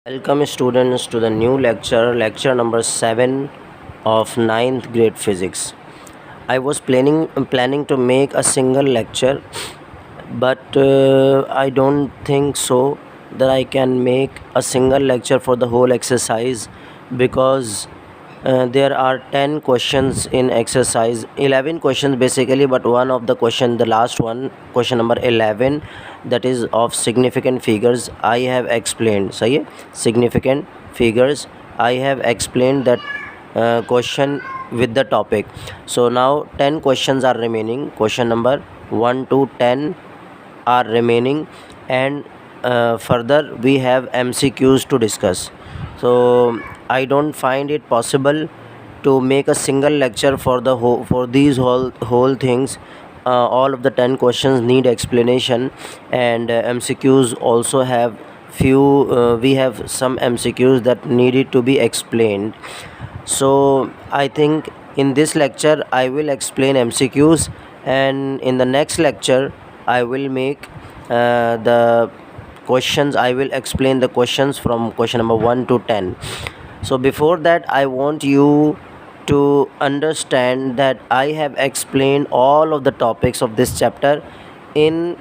Welcome students to the new lecture number 7 of ninth grade physics. I was planning to make a single lecture, but I don't think so that I can make a single lecture for the whole exercise, because there are 10 questions in exercise, 11 questions basically, but one of the question, the last one, question number 11, that is of significant figures, I have explained. सही है, significant figures, I have explained that question with the topic. So now 10 questions are remaining. Question number 1 to 10 are remaining, and further we have MCQs to discuss. So I don't find it possible to make a single lecture for the for these whole things. All of the 10 questions need explanation, and MCQs also have few. We have some MCQs that needed to be explained. So I think in this lecture I will explain MCQs, and in the next lecture I will make the questions. I will explain the questions from question number 1 to 10. So before that, I want you to understand that I have explained all of the topics of this chapter in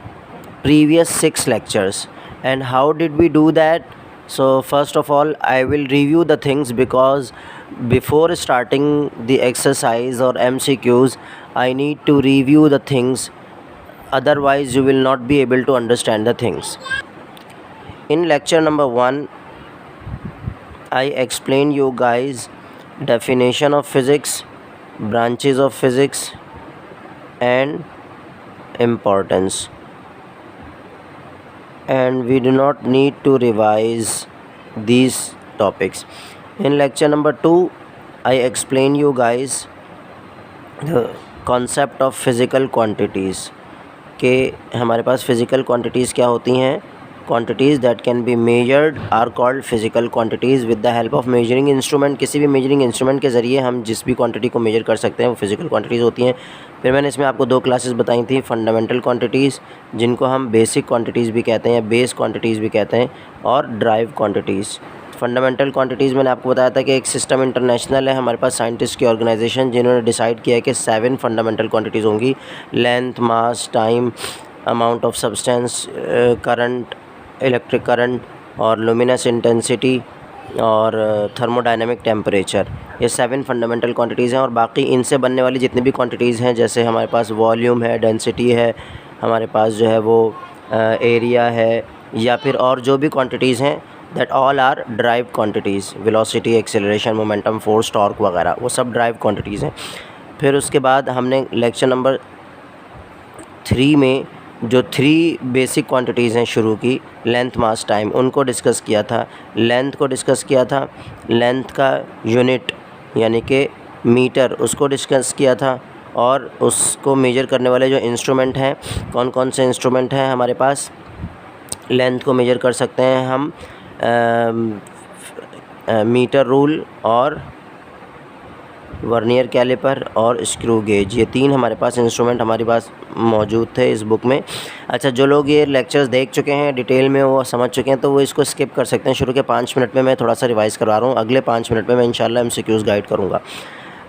previous 6 lectures. And how did we do that? So first of all, I will review the things, because before starting the exercise or MCQs, I need to review the things, otherwise you will not be able to understand the things. In lecture number 1, I explained you guys definition of physics, branches of physics, and importance, and we do not need to revise these topics. In lecture number 2, I explained you guys the concept of physical quantities, कि हमारे पास physical quantities क्या होती हैं. Quantities that can be measured are called physical quantities with the help of measuring instrument. किसी भी measuring instrument के ज़रिए हम जिस भी quantity को measure कर सकते हैं वो physical quantities होती हैं. फिर मैंने इसमें आपको 2 classes बताई थी, fundamental quantities जिनको हम basic quantities भी कहते हैं, base quantities भी कहते हैं, और derived quantities. फंडामेंटल क्वांटिटीज़ मैंने आपको बताया था कि एक सिस्टम इंटरनेशनल है, हमारे पास साइंटिस्ट की ऑर्गेनाइजेशन, जिन्होंने डिसाइड किया है कि 7 फंडामेंटल क्वांटिटीज़ होंगी: length, mass, time, amount of substance, current, electric current, और लुमिनस इंटेंसिटी, और थर्मोडायनेमिक टेम्परेचर. ये 7 फंडामेंटल क्वांटिटीज़ हैं. और बाकी इनसे बनने वाली जितनी भी क्वांटिटीज़ हैं, जैसे हमारे पास वॉल्यूम है, डेंसिटी है, हमारे पास जो है वो एरिया है, या फिर और जो भी क्वांटिटीज़ हैं, that all are derived quantities. Velocity, acceleration, momentum, force, torque वगैरह, वो सब ड्राइव क्वांटिटीज़ हैं. फिर उसके बाद हमने लेक्चर नंबर 3 में जो 3 बेसिक क्वांटिटीज़ हैं शुरू की, लेंथ, मास, टाइम, उनको डिस्कस किया था. लेंथ को डिस्कस किया था, लेंथ का यूनिट यानी कि मीटर, उसको डिस्कस किया था. और उसको मेजर करने वाले जो इंस्ट्रूमेंट हैं, कौन कौन से इंस्ट्रूमेंट हैं हमारे पास. लेंथ को मेजर कर सकते हैं हम मीटर रूल, और वर्नियर कैलिपर, और स्क्रू गेज. ये 3 हमारे पास इंस्ट्रूमेंट हमारे पास मौजूद थे इस बुक में. अच्छा, जो लोग ये लेक्चर्स देख चुके हैं डिटेल में, वो समझ चुके हैं, तो वो इसको स्किप कर सकते हैं. शुरू के 5 मिनट में मैं थोड़ा सा रिवाइज़ करवा रहा हूँ, अगले 5 मिनट में मैं इंशाल्लाह MCQs गाइड करूँगा.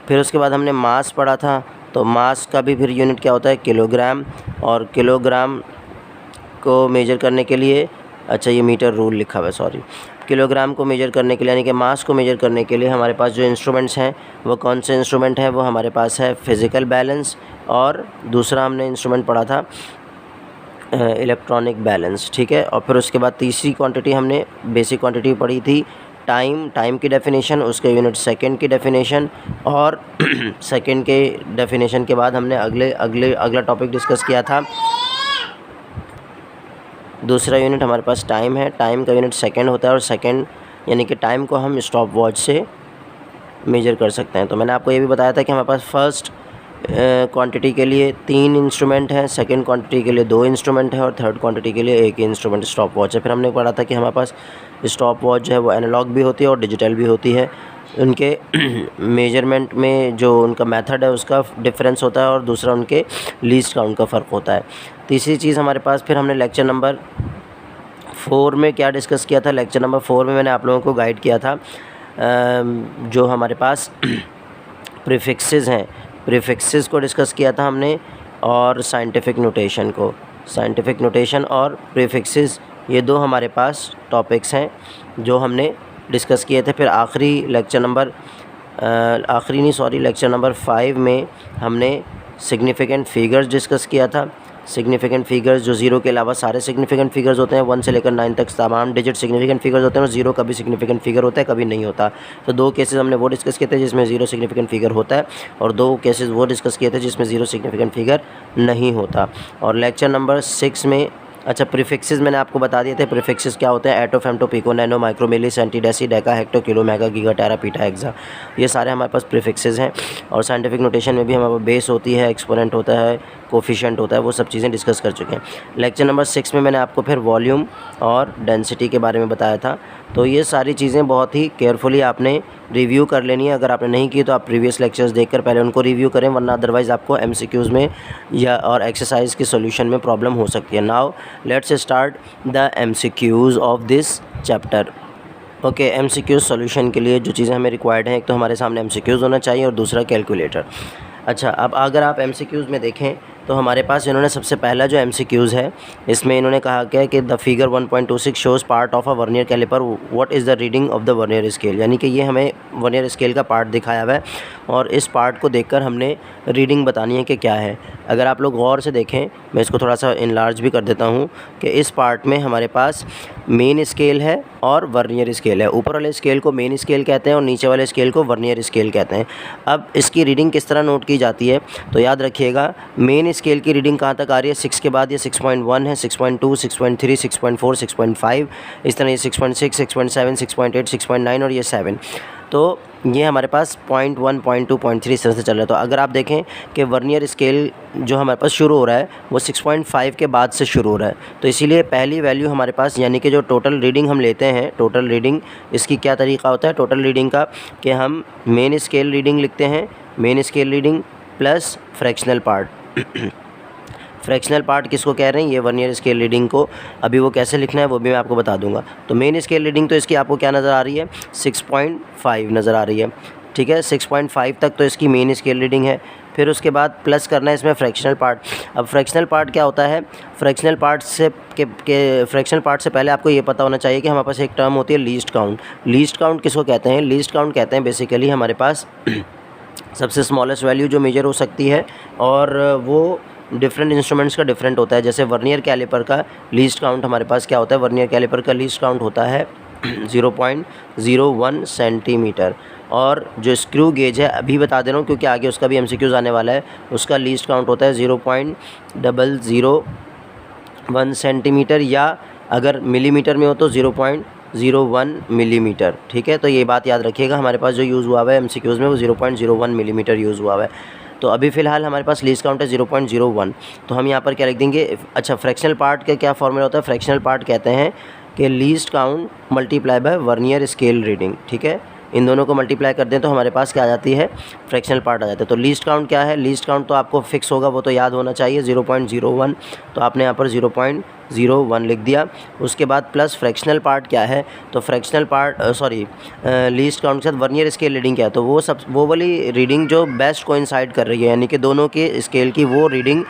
फिर उसके बाद हमने मास पढ़ा था. तो मास का भी फिर यूनिट क्या होता है, किलोग्राम. और किलोग्राम को मेजर करने के लिए, अच्छा ये मीटर रूल लिखा हुआ है, सॉरी, किलोग्राम को मेजर करने के लिए यानी कि मास को मेजर करने के लिए हमारे पास जो इंस्ट्रूमेंट्स हैं, वो कौन से इंस्ट्रूमेंट हैं, वो हमारे पास है फिज़िकल बैलेंस, और दूसरा हमने इंस्ट्रूमेंट पढ़ा था इलेक्ट्रॉनिक बैलेंस. ठीक है. और फिर उसके बाद तीसरी क्वांटिटी हमने बेसिक क्वांटिटी पढ़ी थी, टाइम. टाइम की डेफिनेशन, उसके यूनिट सेकंड की डेफिनेशन, और सेकंड के डेफिनेशन के बाद हमने अगला टॉपिक डिस्कस किया था. दूसरा यूनिट हमारे पास टाइम है. टाइम का यूनिट सेकंड होता है, और सेकंड यानी कि टाइम को हम स्टॉप वॉच से मेजर कर सकते हैं. तो मैंने आपको ये भी बताया था कि हमारे पास फर्स्ट क्वांटिटी के लिए 3 इंस्ट्रूमेंट हैं, सेकंड क्वांटिटी के लिए 2 इंस्ट्रूमेंट है, और थर्ड क्वांटिटी के लिए 1 इंस्ट्रूमेंट स्टॉप वॉच है. फिर हमने पढ़ा था कि हमारे पास स्टॉप वॉच जो है वो एनालॉग भी होती है और डिजिटल भी होती है. उनके मेजरमेंट में जो उनका मेथड है उसका डिफरेंस होता है, और दूसरा उनके लीस्ट काउंट का फ़र्क होता है. तीसरी चीज़ हमारे पास, फिर हमने लेक्चर नंबर 4 में क्या डिस्कस किया था, लेक्चर नंबर 4 में मैंने आप लोगों को गाइड किया था जो हमारे पास प्रीफिक्सेस हैं, प्रीफिक्सेस को डिस्कस किया था हमने, और साइंटिफिक नोटेशन को। साइंटिफिक नोटेशन और प्रीफिक्सेस ये दो हमारे पास टॉपिक्स हैं जो हमने डिस्कस किए थे। फिर लेक्चर नंबर 5 में हमने सिग्निफिकेंट फिगर्स डिस्कस किया था। सिग्निफिकेंट फिगर्स जो ज़ीरो के अलावा सारे सिग्निफिकेंट फिगर्स होते हैं, 1 से लेकर 9 तक तमाम डिजिट सिग्निफिकेंट फिगर्स होते हैं, और ज़ीरो कभी सिग्निफिकेंट फिगर होता है कभी नहीं होता। तो 2 केसेस हमने वो डिस्कस किए थे जिसमें ज़ीरो सिग्निफिकेंट फिगर होता है, और 2 केसेस वो डिस्कस किए थे जिसमें ज़ीरो सिग्निफिकेंट फिगर नहीं होता। और लेक्चर नंबर 6 में प्रीफिक्सेस मैंने आपको बता दिए थे। प्रीफिक्सेस क्या होते हैं, atto, femto, pico, nano, micro, milli, centi deci, deca, hecto, kilo, mega, giga, tera, peta, hexa, ये सारे हमारे पास प्रीफिक्सेस हैं। और साइंटिफिक नोटेशन में भी हमारे पास बेस होती है, एक्सपोनेंट होता है, कोफिशिएंट होता है, वो सब चीज़ें डिस्कस कर चुके हैं। लेक्चर नंबर 6 में मैंने आपको फिर वॉल्यूम और डेंसिटी के बारे में बताया था। तो ये सारी चीज़ें बहुत ही केयरफुली आपने रिव्यू कर लेनी है। अगर आपने नहीं की तो आप प्रीवियस लेक्चर्स देखकर पहले उनको रिव्यू करें, वरना अदरवाइज़ आपको एमसीक्यूज़ में या और एक्सरसाइज के सॉल्यूशन में प्रॉब्लम हो सकती है। Now let's start the MCQs of this chapter. Okay, MCQs solution के लिए जो चीज़ें हमें रिक्वायर्ड हैं, एक तो हमारे सामने एमसीक्यूज़ होना चाहिए और दूसरा कैलकुलेटर। अच्छा, अब अगर आप एमसीक्यूज़ में देखें तो हमारे पास इन्होंने सबसे पहला जो एमसीक्यूज़ है इसमें इन्होंने कहा क्या है कि the figure 1.26 shows part of a vernier calliper, what is the reading of the vernier scale. यानी कि ये हमें वर्नियर स्केल का पार्ट दिखाया हुआ है और इस पार्ट को देखकर हमने रीडिंग बतानी है कि क्या है। अगर आप लोग गौर से देखें, मैं इसको थोड़ा सा इनलार्ज भी कर देता हूँ कि इस पार्ट में हमारे पास मेन स्केल है और वर्नियर स्केल है। ऊपर वाले स्केल को मेन स्केल कहते हैं और नीचे वाले स्केल को वर्नियर स्केल कहते हैं। अब इसकी रीडिंग किस तरह नोट की जाती है, तो याद रखिएगा मेन स्केल की रीडिंग कहाँ तक आ रही है, 6 के बाद ये 6.1 है, 6.2, 6.3, 6.4, 6.5, इस तरह ये 6.6, 6.7, 6.8, 6.9 और ये 7। तो ये हमारे पास 0.1, 0.2, 0.3 इस तरह से चल रहा है। तो अगर आप देखें कि वर्नियर स्केल जो हमारे पास शुरू हो रहा है वो 6.5 के बाद से शुरू हो रहा है, तो इसीलिए पहली वैल्यू हमारे पास, यानी कि जो टोटल रीडिंग हम लेते हैं, टोटल रीडिंग इसकी क्या तरीका होता है टोटल रीडिंग का, कि हम मेन स्केल रीडिंग लिखते हैं, main scale reading plus fractional part. Fractional part किसको कह रहे हैं, ये वर्नियर स्केल रीडिंग को। अभी वो कैसे लिखना है वो भी मैं आपको बता दूंगा। तो मेन स्केल रीडिंग तो इसकी आपको क्या नज़र आ रही है, 6.5 नज़र आ रही है, ठीक है। 6.5 तक तो इसकी मेन स्केल रीडिंग है। फिर उसके बाद प्लस करना है इसमें फ्रैक्शनल पार्ट। अब फ्रैक्शनल पार्ट क्या होता है, फ्रैक्शनल पार्ट से फ्रैक्शनल पार्ट से पहले आपको ये पता होना चाहिए कि हमारे पास एक टर्म होती है लीस्ट काउंट। लीस्ट काउंट किसको कहते हैं, लीस्ट काउंट कहते हैं बेसिकली हमारे पास सबसे स्मॉलेस्ट वैल्यू जो मेजर हो सकती है, और वो डिफरेंट इंस्ट्रूमेंट्स का डिफरेंट होता है। जैसे वर्नियर कैलिपर का लीस्ट काउंट हमारे पास क्या होता है, वर्नियर कैलिपर का लीस्ट काउंट होता है 0.01 सेंटीमीटर। और जो स्क्रू गेज है, अभी बता दे रहा हूँ क्योंकि आगे उसका भी एमसीक्यूज़ आने वाला है, उसका लीस्ट काउंट होता है 0.001 सेंटीमीटर, या अगर मिलीमीटर में हो तो 0.01 मिलीमीटर, ठीक है। तो ये बात याद रखिएगा, हमारे पास जो यूज़ हुआ है एमसीक्यूज़ में वो 0.01 मिलीमीटर यूज़ हुआ है। तो अभी फ़िलहाल हमारे पास लीस्ट काउंट है 0.01। तो हम यहाँ पर क्या लिख देंगे, अच्छा फ्रैक्शनल पार्ट का क्या फॉर्मूला होता है, फ्रैक्शनल पार्ट कहते हैं कि least count multiply by vernier scale reading, ठीक है। इन दोनों को मल्टीप्लाई कर दें तो हमारे पास क्या आ जाती है, फ्रैक्शनल पार्ट आ जाता है। तो लीस्ट काउंट क्या है, लीस्ट काउंट तो आपको फिक्स होगा, वो तो याद होना चाहिए 0.01। तो आपने यहाँ पर 0.01 लिख दिया। उसके बाद प्लस फ्रैक्शनल पार्ट क्या है, तो फ्रैक्शनल पार्ट लीस्ट काउंट के साथ वर्नियर स्केल रीडिंग क्या है, तो वो वाली रीडिंग जो बेस्ट कोइंसाइड कर रही है, यानी कि दोनों के स्केल की वो रीडिंग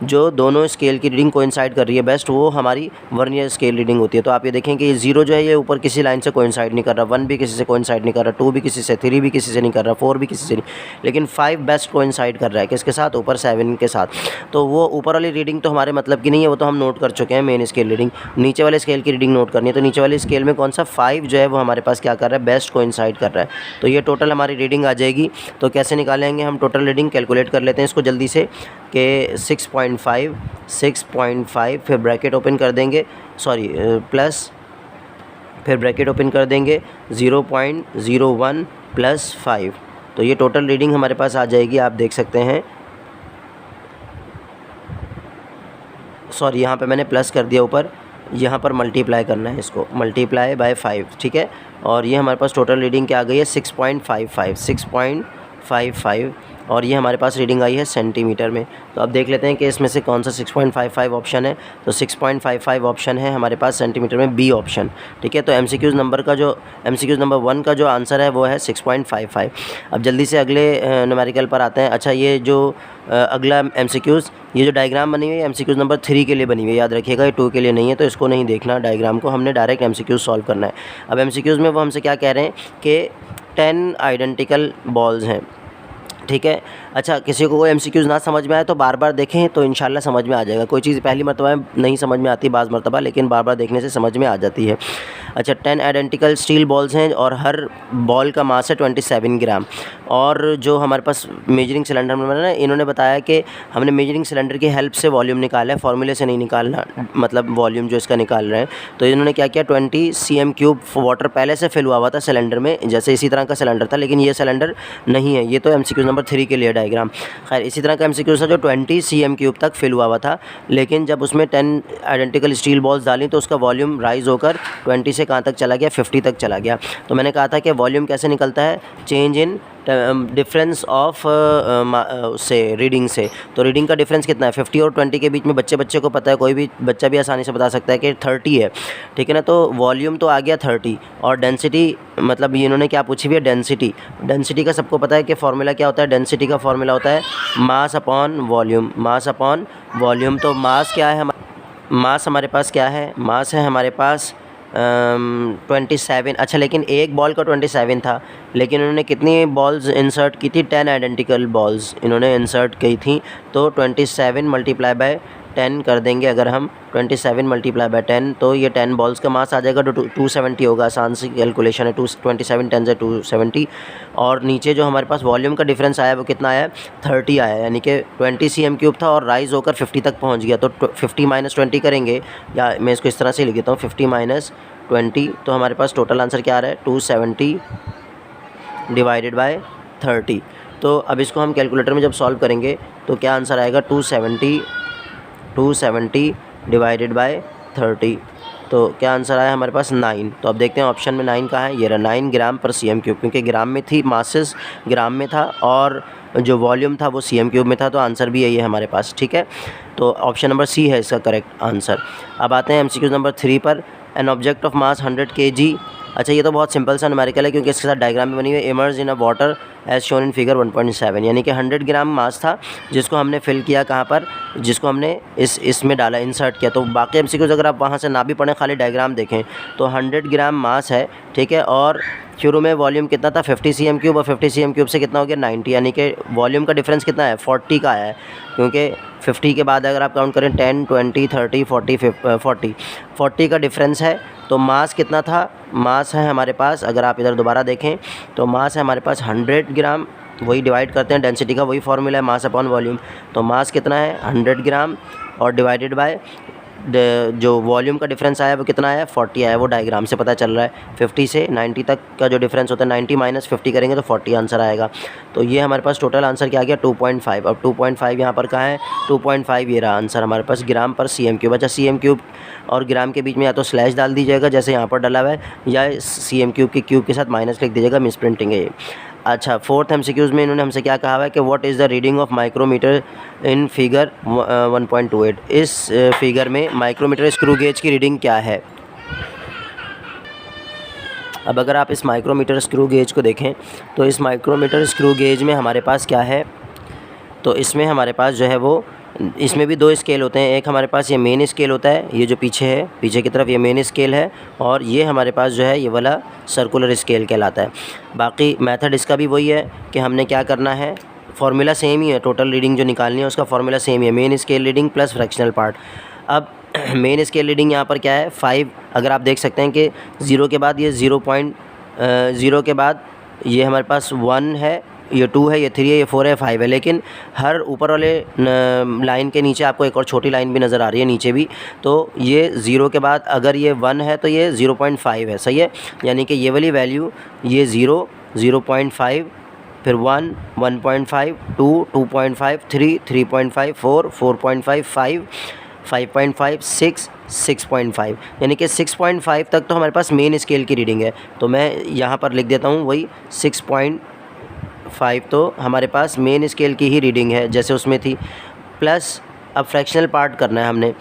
जो दोनों स्केल की रीडिंग कोइंसाइड कर रही है बेस्ट, वो हमारी वर्नियर स्केल रीडिंग होती है। तो आप ये देखें कि ये 0 जो है ये ऊपर किसी लाइन से कोइंसाइड नहीं कर रहा, 1 भी किसी से कोइंसाइड नहीं कर रहा, 2 भी किसी से, 3 भी किसी से नहीं कर रहा, 4 भी किसी से नहीं, लेकिन 5 बेस्ट कोइंसाइड कर रहा है किसके साथ, ऊपर 7 के साथ। तो वो ऊपर वाली रीडिंग तो हमारे मतलब की नहीं है, वो तो हम नोट कर चुके हैं मेन स्केल रीडिंग। नीचे वाले स्केल की रीडिंग नोट करनी है, तो नीचे वाले स्केल में कौन सा 5 जो है वो हमारे पास क्या कर रहा है, बेस्ट कोइंसाइड कर रहा है। तो ये टोटल हमारी रीडिंग आ जाएगी। तो कैसे निकालेंगे हम टोटल रीडिंग, कैलकुलेट कर लेते हैं इसको जल्दी से कि 6.5 फिर ब्रैकेट ओपन कर देंगे, प्लस फिर ब्रैकेट ओपन कर देंगे 0.01 प्लस 5। तो ये टोटल रीडिंग हमारे पास आ जाएगी, आप देख सकते हैं। यहाँ पे मैंने प्लस कर दिया ऊपर, यहाँ पर मल्टीप्लाई करना है इसको, मल्टीप्लाई बाय 5, ठीक है। और ये हमारे पास टोटल रीडिंग क्या आ गई है, 6.55 और ये हमारे पास रीडिंग आई है सेंटीमीटर में। तो अब देख लेते हैं कि इसमें से कौन सा 6.55 ऑप्शन है। तो 6.55 ऑप्शन है हमारे पास सेंटीमीटर में, बी ऑप्शन। ठीक है, तो एमसीक्यूज़ नंबर 1 का जो आंसर है वो है 6.55। अब जल्दी से अगले न्यूमेरिकल पर आते हैं। अच्छा, ये जो अगला एमसीक्यूज़, ये जो डायग्राम बनी हुई है एमसीक्यूज़ नंबर 3 के लिए बनी हुई है, याद रखिएगा, ये 2 के लिए नहीं है, तो इसको नहीं देखना डायग्राम को, हमने डायरेक्ट एमसीक्यूज़ सॉल्व करना है। अब एमसीक्यूज़ में वो हमसे क्या कह रहे हैं कि 10 आइडेंटिकल बॉल्स हैं। ठीक है, अच्छा, किसी को कोई एमसीक्यूज़ ना समझ में आए तो बार बार देखें तो इंशाल्लाह समझ में आ जाएगा। कोई चीज़ पहली मरतबा नहीं समझ में आती बाज़ मरतबा, लेकिन बार बार देखने से समझ में आ जाती है। अच्छा, 10 आइडेंटिकल स्टील बॉल्स हैं और हर बॉल का मास है 27 ग्राम। और जो हमारे पास मेजरिंग सिलेंडर में ना, इन्होंने बताया कि हमने मेजरिंग सिलेंडर की हेल्प से वॉल्यूम निकाला है, फार्मूले से नहीं निकालना, मतलब वॉल्यूम जो इसका निकाल रहे हैं। तो इन्होंने क्या किया, 20 cm³ वाटर पहले से फिल हुआ था सिलेंडर में, जैसे इसी तरह का सिलेंडर था, लेकिन ये सिलेंडर नहीं है। ये तो एमसीक्यू नंबर 3 के लिए डायग्राम। खैर, इसी तरह का एमसीक्यू था जो 20 cm³ तक फिल हुआ था, लेकिन जब उसमें 10 आइडेंटिकल स्टील बॉल्स डाली तो उसका वॉल्यूम राइज़ होकर 20 से कहाँ तक चला गया, 50 तक चला गया। तो मैंने कहा था कि वॉल्यूम कैसे निकलता है, चेंज इन डिफरेंस ऑफ से रीडिंग से। तो रीडिंग का डिफरेंस कितना है, 50 और 20 के बीच में बच्चे को पता है, कोई भी बच्चा भी आसानी से बता सकता है कि 30 है। ठीक है ना, तो वॉल्यूम तो आ गया 30, और डेंसिटी, मतलब ये इन्होंने क्या पूछी हुई है, डेंसिटी का सबको पता है कि फार्मूला क्या होता है। डेंसिटी का फार्मूला होता है मास अपॉन वॉल्यूम। तो मास क्या है, मास हमारे पास क्या है, मास है हमारे पास 27। अच्छा, लेकिन एक बॉल का 27 था, लेकिन उन्होंने कितनी बॉल्स इंसर्ट की थी, 10 आइडेंटिकल बॉल्स इन्होंने इंसर्ट की थी। तो 27 मल्टीप्लाई बाय 10 कर देंगे अगर हम, 27 मल्टीप्लाई बाय 10, तो ये 10 बॉल्स का मास आ जाएगा, तो 270 होगा। आसान सी कैलकुलेशन है, 27 10 से 270। और नीचे जो हमारे पास वॉल्यूम का डिफरेंस आया वो कितना आया, 30 आया, यानी कि 20 cm³ था और राइज़ होकर 50 तक पहुंच गया। तो 50 - 20 करेंगे, या मैं इसको इस तरह से लिख देता हूँ, 50 - 20, तो हमारे पास टोटल आंसर क्या आ रहा है, 270 डिवाइडेड बाय 30। तो अब इसको हम कैलकुलेटर में जब सॉल्व करेंगे तो क्या आंसर आएगा, 270 डिवाइडेड बाय 30। तो क्या आंसर आया हमारे पास, 9। तो अब देखते हैं ऑप्शन में 9 कहाँ है, ये रहा, 9 ग्राम पर cm³, क्योंकि ग्राम में थी, मासेस ग्राम में था और जो वॉल्यूम था वो cm³ में था, तो आंसर भी यही है हमारे पास। ठीक है, तो ऑप्शन नंबर सी है इसका करेक्ट आंसर। अब आते हैं एमसीक्यू नंबर 3 पर। An object of mass 100 kg। अच्छा, ये तो बहुत सिंपल सा न्यूमेरिकल है, क्योंकि इसके साथ डायग्राम भी बनी हुई है। Immerse in a water as shown in figure 1.7, यानी कि 100 ग्राम मास था जिसको हमने फिल किया कहाँ पर, जिसको हमने इसमें डाला, इंसर्ट किया। तो बाकी एमसीक्यूज़ अगर आप वहाँ से ना भी पढ़ें, खाली डायग्राम देखें, तो 100 ग्राम मास है। ठीक है, और शुरू में वॉल्यूम कितना था, 50 cm³, और 50 cm³ से कितना हो गया, 90, यानी कि वॉल्यूम का डिफरेंस कितना है, 40 का आया है, क्योंकि 50 के बाद अगर आप काउंट करें 10 20 30 40 40 का डिफरेंस है। तो मास कितना था, मास है हमारे पास, अगर आप इधर दोबारा देखें तो मास है हमारे पास 100 ग्राम, वही डिवाइड करते हैं डेंसिटी का, वही फार्मूला है, मास अपॉन वॉल्यूम। तो मास कितना है, 100 ग्राम, और डिवाइडेड बाय जो वॉल्यूम का डिफरेंस आया वो कितना आया, 40 आया। वो डायग्राम से पता चल रहा है। 50 से 90 तक का जो डिफरेंस होता है, 90 - 50 करेंगे तो 40 आंसर आएगा। तो ये हमारे पास टोटल आंसर क्या आ गया, 2.5। अब 2.5 यहाँ पर कहाँ है, 2.5 ये रहा आंसर हमारे पास, ग्राम पर cm³। अच्छा, cm³ और ग्राम के बीच में या तो स्लैश डाल दीजिएगा जैसे यहाँ पर डाला हुआ है, या cm³ के क्यूब के साथ माइनस लिख दीजिएगा, मिस प्रिंटिंग है ये। अच्छा, फोर्थ एमसीक्यूज़ में इन्होंने हमसे क्या कहा हुआ है कि what is the reading of micrometer in figure 1.28। इस फिगर में माइक्रोमीटर स्क्रू गेज की रीडिंग क्या है। अब अगर आप इस माइक्रोमीटर स्क्रू गेज को देखें तो इस माइक्रोमीटर स्क्रू गेज में हमारे पास क्या है, तो इसमें हमारे पास जो है वो, इसमें भी 2 स्केल होते हैं। एक हमारे पास ये मेन स्केल होता है, ये जो पीछे है, पीछे की तरफ ये मेन स्केल है, और ये हमारे पास जो है ये वाला सर्कुलर स्केल कहलाता है। बाकी मेथड इसका भी वही है कि हमने क्या करना है, फार्मूला सेम ही है, टोटल रीडिंग जो निकालनी है उसका फार्मूला सेम ही है, main scale reading plus fractional part. अब मेन स्केल रीडिंग यहाँ पर क्या है, 5। अगर आप देख सकते हैं कि 0 के बाद ये 0 के बाद ये हमारे पास 1 है, ये 2 है, ये 3 है, ये 4 है, 5 है, लेकिन हर ऊपर वाले लाइन के नीचे आपको एक और छोटी लाइन भी नज़र आ रही है नीचे भी। तो ये 0 के बाद अगर ये 1 है तो ये 0.5 है, सही है, यानी कि ये वाली वैल्यू, ये 0 0.5, फिर 1 1.5, 2 2.5, 3 3.5, 4 4.5, 5 5.5, 6 6.5, यानी कि 6.5 तक तो हमारे पास मेन स्केल की रीडिंग है। तो मैं यहाँ पर लिख देता हूँ वही 6.5 तो हमारे पास मेन स्केल की ही रीडिंग है जैसे उसमें थी, प्लस अब फ्रैक्शनल पार्ट करना है हमने।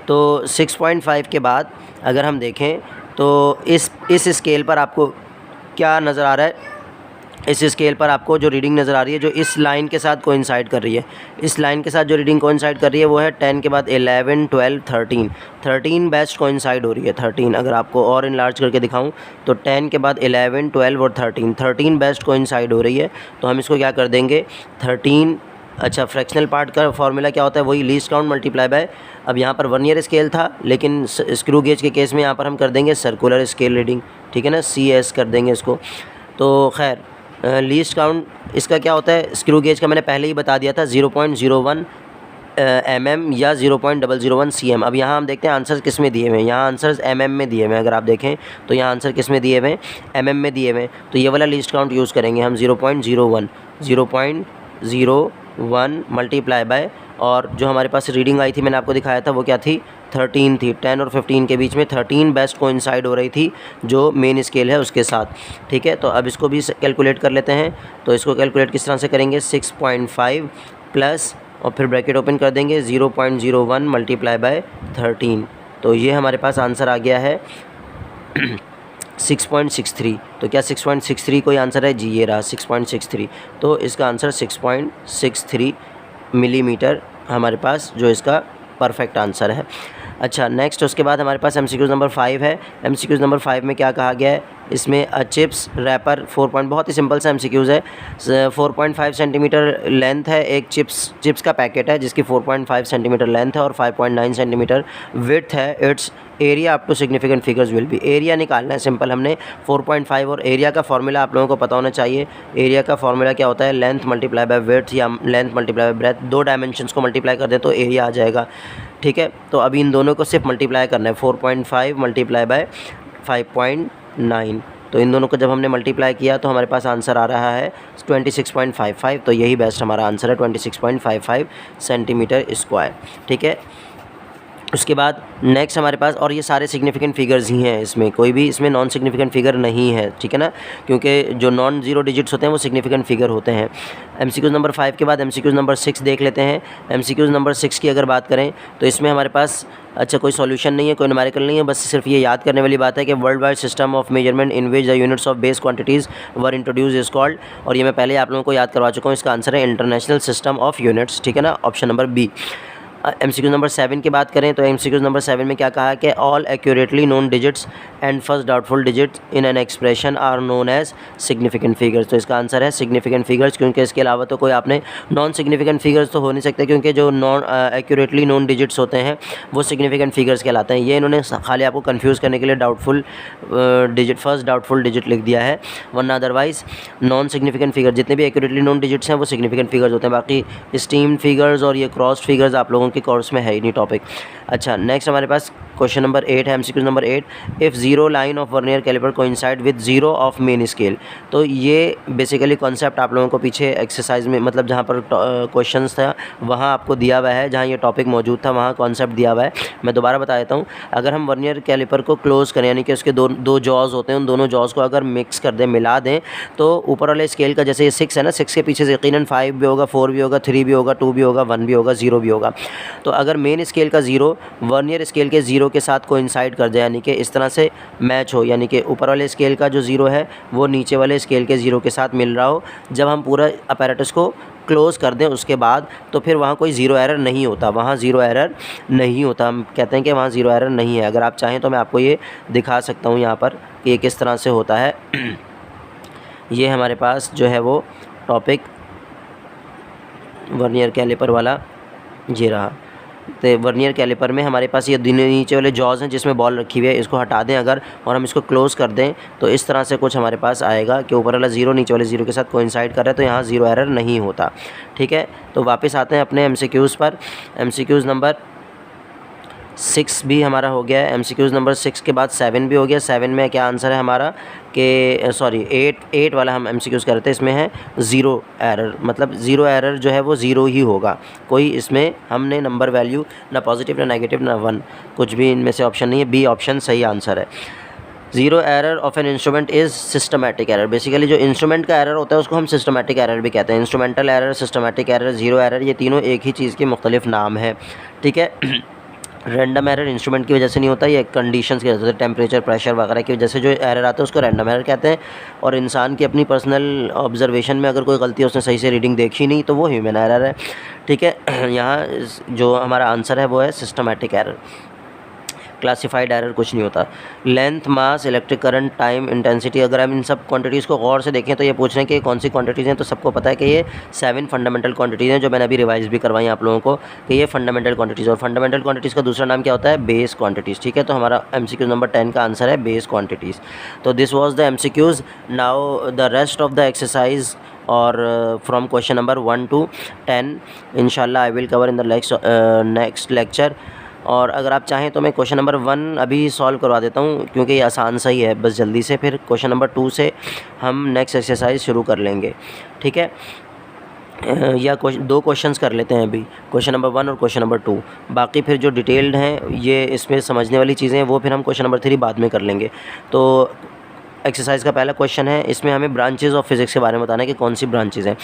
तो 6.5 के बाद अगर हम देखें तो इस स्केल पर आपको क्या नज़र आ रहा है, इस स्केल पर आपको जो रीडिंग नज़र आ रही है जो इस लाइन के साथ कोइंसाइड कर रही है, इस लाइन के साथ जो रीडिंग कोइंसाइड कर रही है वो है 10 के बाद 11, 12, 13 बेस्ट कोइंसाइड हो रही है। 13 अगर आपको और इनलार्ज करके दिखाऊं तो 10 के बाद 11, 12 और 13 बेस्ट कोइंसाइड हो रही है। तो हम इसको क्या कर देंगे 13। अच्छा, फ्रैक्शनल पार्ट का फॉर्मूला क्या होता है, वही लीस्ट काउंट मल्टीप्लाई बाय, अब यहाँ पर वर्नियर स्केल था लेकिन स्क्रू गेज के केस में यहाँ पर हम कर देंगे सर्कुलर स्केल रीडिंग, ठीक है ना, CS कर देंगे इसको। तो खैर लीस्ट काउंट इसका क्या होता है, स्क्रू गेज का मैंने पहले ही बता दिया था 0.01 mm या 0.001 cm। अब यहाँ हम देखते हैं आंसर किस में दिए हुए हैं, यहाँ आंसर्स mm में दिए हुए हैं। अगर आप देखें तो यहाँ आंसर किस में दिए हुए हैं, mm में दिए हुए हैं। तो ये वाला लीस्ट काउंट यूज़ करेंगे हम 0.01 मल्टीप्लाई बाय, और जो हमारे पास रीडिंग आई थी मैंने आपको दिखाया था वो क्या थी, 13 थी। 10 और 15 के बीच में 13 बेस्ट कोइंसाइड हो रही थी जो मेन स्केल है उसके साथ, ठीक है। तो अब इसको भी कैलकुलेट कर लेते हैं। तो इसको कैलकुलेट किस तरह से करेंगे, 6.5 प्लस और फिर ब्रैकेट ओपन कर देंगे 0.01 मल्टीप्लाई बाय 13। तो ये हमारे पास आंसर आ गया है 6.63। तो क्या 6.63 कोई आंसर है जी, ये रहा 6.63। तो इसका आंसर 6.63 मिलीमीटर हमारे पास जो इसका परफेक्ट आंसर है। अच्छा, नेक्स्ट उसके बाद हमारे पास MCQ नंबर 5 है। MCQ नंबर 5 में क्या कहा गया है, इसमें चिप्स रैपर 4 बहुत ही सिंपल सा MCQs है। 4.5 सेंटीमीटर लेंथ है, एक चिप्स का पैकेट है जिसकी 4.5 सेंटीमीटर लेंथ है और 5.9 सेंटीमीटर विड्थ है। It's area up to significant figures will be, area निकालना है सिंपल हमने 4.5, और एरिया का फॉर्मूला आप लोगों को पता होना चाहिए। एरिया का फॉर्मूला क्या होता है, लेंथ मल्टीप्लाई बाय विड्थ या लेंथ मल्टीप्लाई बाय ब्रेथ, दो डायमेंशंस को मल्टीप्लाई कर दें तो एरिया आ जाएगा, ठीक है। तो अभी इन दोनों को सिर्फ मल्टीप्लाई करना है, 4.5 मल्टीप्लाई बाय 5.9। तो इन दोनों को जब हमने मल्टीप्लाई किया तो हमारे पास आंसर आ रहा है 26.55। तो यही बेस्ट हमारा आंसर है 26.55 सेंटीमीटर स्क्वायर, ठीक है। उसके बाद नेक्स्ट हमारे पास, और ये सारे सिग्निफिकेंट फिगर्स ही हैं, इसमें कोई भी इसमें नॉन सिग्निफिकेंट फिगर नहीं है, ठीक है ना, क्योंकि जो नॉन ज़ीरो डिजिट्स होते हैं वो सिग्निफिकेंट फिगर होते हैं। MCQ नंबर 5 के बाद MCQ नंबर 6 देख लेते हैं। MCQ नंबर 6 की अगर बात करें तो इसमें हमारे पास अच्छा कोई सॉल्यूशन नहीं है, कोई न्यूमेरिकल नहीं है, बस सिर्फ ये याद करने वाली बात है कि world wide system of measurement in which the units of base quantities were introduce is called, और ये मैं पहले आप लोगों को याद करवा चुका हूँ। इसका आंसर है इंटरनेशनल सिस्टम ऑफ यूनिट्स, ठीक है ना, option number B. MCQ number 7 की बात करें तो MCQ नंबर 7 में क्या कहा है कि all accurately known digits and first doubtful digits in an expression are known as significant figures. तो इसका आंसर है सिग्निफिकेंट फिगर्स, क्योंकि इसके अलावा तो कोई आपने नॉन सिग्निफिकेंट फिगर्स तो हो नहीं सकते, क्योंकि जो नॉन एक्यूरेटली नोन डिजिट्स होते हैं वो सिग्निफिकेंट फिगर्स कहलाते हैं। ये इन्होंने खाली आपको कन्फ्यूज़ करने के लिए doubtful digit, first doubtful digit लिख दिया है, वरना अदरवाइज़ नॉन सिग्निफिकेंट फिगर जितने भी एक्यूरेटली नोन डिजिट्स हैं वो सिग्निफिकेंट फिगर्स होते हैं। बाकी स्टीम्ड फिगर्स और ये क्रॉस्ड फिगर्स आप लोगों के कोर्स में है ही नहीं टॉपिक। अच्छा, नेक्स्ट हमारे पास क्वेश्चन नंबर 8 है, MCQ number 8, if zero line of vernier calliper coincide with zero of main scale. तो ये बेसिकली कॉन्सेप्ट आप लोगों को पीछे एक्सरसाइज में, मतलब जहाँ पर क्वेश्चंस था वहाँ आपको दिया हुआ है, जहाँ ये टॉपिक मौजूद था वहाँ कॉन्सेप्ट दिया हुआ है। मैं दोबारा बता देता हूँ, अगर हम वर्नियर कैलिपर को क्लोज़ करें, यानी कि उसके दो जॉज़ होते हैं, उन दोनों जॉज़ को अगर मिक्स कर दें, मिला दें, तो ऊपर वाले स्केल का जैसे ये 6 है ना, 6 के पीछे यकीनन 5 भी होगा, 4 भी होगा, 3 भी होगा, 2 भी होगा, 1 भी होगा, 0 भी होगा। तो अगर मेन स्केल का 0 वर्नियर स्केल के 0 के साथ कोइंसाइड कर जाए, यानी कि इस तरह से मैच हो, यानी कि ऊपर वाले स्केल का जो 0 है वो नीचे वाले स्केल के 0 के साथ मिल रहा हो, जब हम पूरा अपैरेटस को क्लोज़ कर दें उसके बाद, तो फिर वहाँ कोई ज़ीरो एरर नहीं होता, वहाँ ज़ीरो एरर नहीं होता। हम कहते हैं कि वहाँ ज़ीरो एरर नहीं है। अगर आप चाहें तो मैं आपको ये दिखा सकता हूँ यहाँ पर कि ये किस तरह से होता है। ये हमारे पास जो है वो टॉपिक वर्नियर कैलिपर वाला ये रहा। तो वर्नियर कैलिपर में हमारे पास ये नीचे वाले जॉज़ हैं जिसमें बॉल रखी हुई है, इसको हटा दें अगर और हम इसको क्लोज़ कर दें तो इस तरह से कुछ हमारे पास आएगा कि ऊपर वाला 0 नीचे वाले 0 के साथ कोइंसाइड कर रहा है, तो यहाँ ज़ीरो एरर नहीं होता, ठीक है। तो वापस आते हैं अपने MCQs पर। MCQs नंबर 6 भी हमारा हो गया है। MCQs नंबर 6 के बाद 7 भी हो गया। 7 में क्या आंसर है हमारा कि सॉरी 8 वाला हम MCQs करते हैं, इसमें है ज़ीरो एरर, मतलब ज़ीरो एरर जो है वो 0 ही होगा। कोई इसमें हमने नंबर वैल्यू ना पॉजिटिव ना नेगेटिव ना 1, कुछ भी इनमें से ऑप्शन नहीं है, बी ऑप्शन सही आंसर है। Zero error of an instrument is systematic error. Basically जो इंस्ट्रूमेंट का एरर होता है उसको हम सिस्टमेटिक एरर भी कहते हैं। Instrumental error, systematic error, zero error, ये तीनों एक ही चीज़ के मुख्तलिफ नाम है, ठीक है। रैंडम एरर इंस्ट्रूमेंट की वजह से नहीं होता, ये कंडीशंस की वजह से, टेम्परेचर, प्रेशर वगैरह की वजह से जो एरर आता है उसको रैंडम एरर कहते हैं। और इंसान की अपनी पर्सनल ऑब्जर्वेशन में अगर कोई गलती है, उसने सही से रीडिंग देखी नहीं, तो वो ह्यूमन एरर है, ठीक है। यहाँ जो हमारा आंसर है वो है सिस्टमेटिक एरर। क्लासिफाइड एरर कुछ नहीं होता। लेंथ, मास, इलेक्ट्रिक करंट, टाइम, इंटेंसिटी, अगर हम इन सब क्वांटिटीज़ को गौर से देखें तो ये पूछ रहे हैं कि कौन सी क्वांटिटीज़ हैं। तो सबको पता है कि ये 7 फंडामेंटल क्वांटिटीज़ हैं, जो मैंने अभी रिवाइज भी करवाई आप लोगों को कि ये फंडामेंटल क्वांटिटीज़। और फंडामेंटल क्वांटिटीज़ का दूसरा नाम क्या होता है? बेस क्वांटिटीज़, ठीक है। तो हमारा MCQ नंबर 10 का आंसर है बेस क्वांटिटीज़। तो this was the MCQs। Now the rest of the exercise और फ्रॉम क्वेश्चन नंबर 1 to 10 इंशाल्लाह I will cover in the next lecture. और अगर आप चाहें तो मैं क्वेश्चन नंबर 1 अभी सॉल्व करवा देता हूँ, क्योंकि ये आसान सा ही है, बस जल्दी से। फिर क्वेश्चन नंबर 2 से हम नेक्स्ट एक्सरसाइज शुरू कर लेंगे, ठीक है। या दो क्वेश्चंस कर लेते हैं अभी, क्वेश्चन नंबर 1 और क्वेश्चन नंबर 2। बाकी फिर जो डिटेल्ड हैं, ये इसमें समझने वाली चीज़ें हैं, वो फिर हम क्वेश्चन नंबर 3 बाद में कर लेंगे। तो एक्सरसाइज का पहला क्वेश्चन है, इसमें हमें ब्रांचेज़ ऑफ फिज़िक्स के बारे में बताना है कि कौन सी ब्रांचेज़ हैं।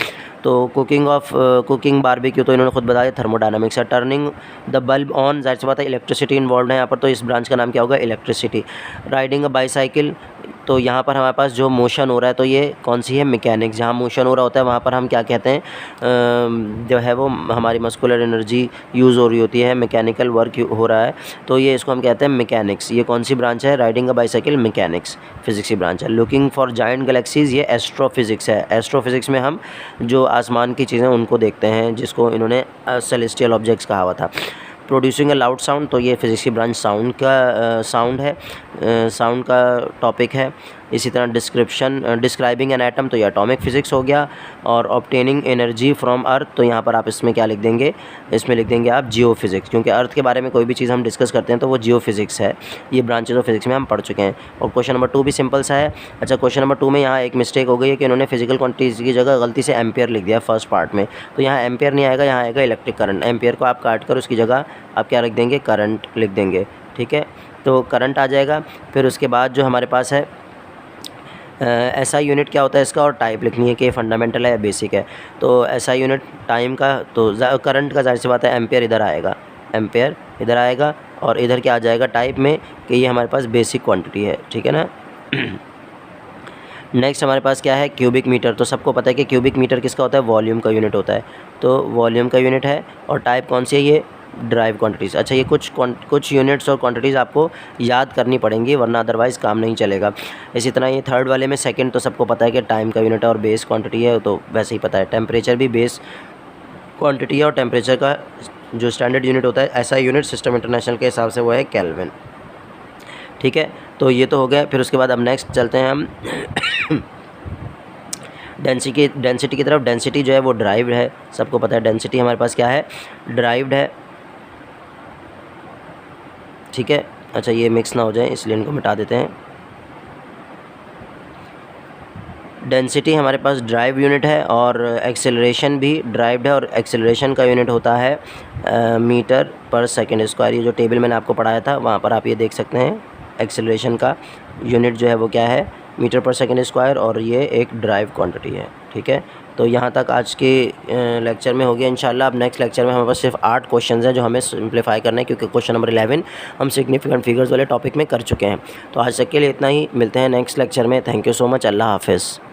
तो कुकिंग बारबेक्यू तो इन्होंने खुद बताया, थर्मोडायनामिक्स है। टर्निंग द बल्ब ऑन, जाहिर सी बात है इलेक्ट्रिसिटी इन्वॉल्व है यहाँ पर, तो इस ब्रांच का नाम क्या होगा? इलेक्ट्रिसिटी। राइडिंग अ बाईसाइकिल, तो यहाँ पर हमारे पास जो मोशन हो रहा है, तो ये कौन सी है? मैकेनिक्स। जहाँ मोशन हो रहा होता है वहाँ पर हम क्या कहते हैं? जो है वो हमारी मस्कुलर एनर्जी यूज़ हो रही होती है, मैकेनिकल वर्क हो रहा है, तो ये इसको हम कहते हैं मैकेनिक्स। ये कौन सी ब्रांच है? Riding a bicycle, mechanics, physics की ब्रांच है। लुकिंग फॉर जायंट गैलेक्सीज़, ये एस्ट्रोफिज़िक्स है। एस्ट्रोफिज़िक्स में हम जो आसमान की चीज़ें उनको देखते हैं, जिसको इन्होंने सेलेस्टियल ऑब्जेक्ट्स कहा हुआ था। प्रोड्यूसिंग अ लाउड साउंड, तो ये फिज़िक्स की ब्रांच साउंड का टॉपिक है। इसी तरह डिस्क्राइबिंग एन एटम, तो ये एटॉमिक फ़िज़िक्स हो गया। और ऑब्टेनिंग एनर्जी फ्रॉम अर्थ, तो यहाँ पर आप इसमें क्या लिख देंगे? इसमें लिख देंगे आप जियो फिज़िक्स, क्योंकि अर्थ के बारे में कोई भी चीज़ हम डिस्कस करते हैं तो वो जियो फिज़िक्स है। ये ब्रांचेज ऑफ फिज़िक्स में हम पढ़ चुके हैं। और क्वेश्चन नंबर 2 भी सिंपल सा है। अच्छा, क्वेश्चन नंबर 2 में यहाँ एक मिस्टेक हो गई है कि उन्होंने फिजिकल क्वांटिटीज़ की जगह गलती से एम्पियर लिख दिया फर्स्ट पार्ट में। तो यहाँ एम्पियर नहीं आएगा, यहाँ आएगा इलेक्ट्रिक करंट। एम्पियर को आप काट कर उसकी जगह आप क्या लिख देंगे? करंट लिख देंगे, ठीक है। तो करंट आ जाएगा। फिर उसके बाद जो हमारे पास है SI यूनिट क्या होता है इसका, और टाइप लिखनी है कि ये फंडामेंटल है या बेसिक है। तो SI यूनिट टाइम का, तो करंट का जाहिर सी बात है एम्पियर इधर आएगा, एम्पियर इधर आएगा। और इधर क्या आ जाएगा टाइप में कि ये हमारे पास बेसिक क्वांटिटी है, ठीक है ना। नेक्स्ट हमारे पास क्या है? Cubic metre. तो सबको पता है कि क्यूबिक मीटर किसका होता है? वॉल्यूम का यूनिट होता है। तो वॉल्यूम का यूनिट है। और टाइप कौन सी है? ये ड्राइव क्वांटिटीज़। अच्छा, ये कुछ यूनिट्स और क्वांटिटीज़ आपको याद करनी पड़ेंगी, वरना अदरवाइज़ काम नहीं चलेगा। इसी तरह ये थर्ड वाले में सेकंड तो सबको पता है कि टाइम का यूनिट है और बेस क्वांटिटी है, तो वैसे ही पता है। टेम्परेचर भी बेस क्वांटिटी है, और टेम्परेचर का जो स्टैंडर्ड यूनिट होता है SI यूनिट सिस्टम इंटरनेशनल के हिसाब से वो है केल्विन, ठीक है। तो ये तो हो गया। फिर उसके बाद अब नेक्स्ट चलते हैं हम डेंसिटी की तरफ। डेंसिटी जो है वो ड्राइव्ड है, सबको पता है डेंसिटी हमारे पास क्या है? ड्राइव्ड है, ठीक है। अच्छा, ये मिक्स ना हो जाए इसलिए इनको मिटा देते हैं। डेंसिटी हमारे पास ड्राइव यूनिट है, और एक्सेलरेशन भी ड्राइव्ड है, और एक्सेलरेशन का यूनिट होता है मीटर पर सेकंड स्क्वायर। ये जो टेबल मैंने आपको पढ़ाया था वहाँ पर आप ये देख सकते हैं, एक्सेलरेशन का यूनिट जो है वो क्या है? मीटर पर सेकंड स्क्वायर, और ये एक ड्राइव क्वांटिटी है, ठीक है। तो यहाँ तक आज के लेक्चर में हो गया इंशाल्लाह। अब नेक्स्ट लेक्चर में हमारे पास सिर्फ 8 क्वेश्चंस हैं जो हमें सिंप्लीफाई करना है, क्योंकि क्वेश्चन नंबर 11 हम सिग्निफिकेंट फिगर्स वाले टॉपिक में कर चुके हैं। तो आज तक के लिए इतना ही, मिलते हैं नेक्स्ट लेक्चर में। थैंक यू सो मच, अल्लाह हाफिज़।